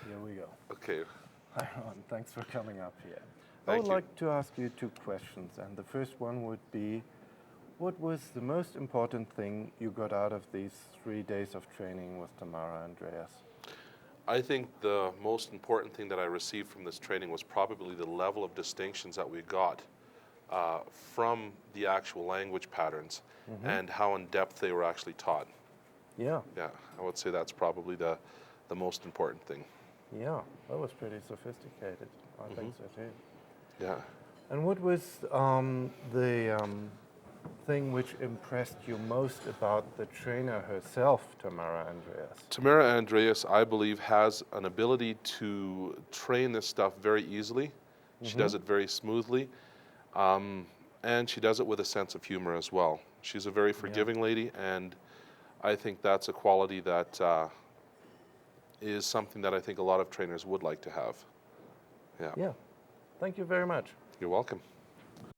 here we go. Okay. Hi, Ron. Thanks for coming up here. I Thank would you. like to ask you two questions, and the first one would be, what was the most important thing you got out of these 3 days of training with Tamara and Andreas? I think the most important thing that I received from this training was probably the level of distinctions that we got from the actual language patterns and how in depth they were actually taught. Yeah, Yeah, I would say that's probably the most important thing. yeah, that was pretty sophisticated. I think so too. Yeah. And what was the thing which impressed you most about the trainer herself, Tamara Andreas? Tamara Andreas, I believe, has an ability to train this stuff very easily. She does it very smoothly, and she does it with a sense of humor as well. She's a very forgiving lady, and I think that's a quality that is something that I think a lot of trainers would like to have. Yeah. Yeah. Thank you very much. You're welcome.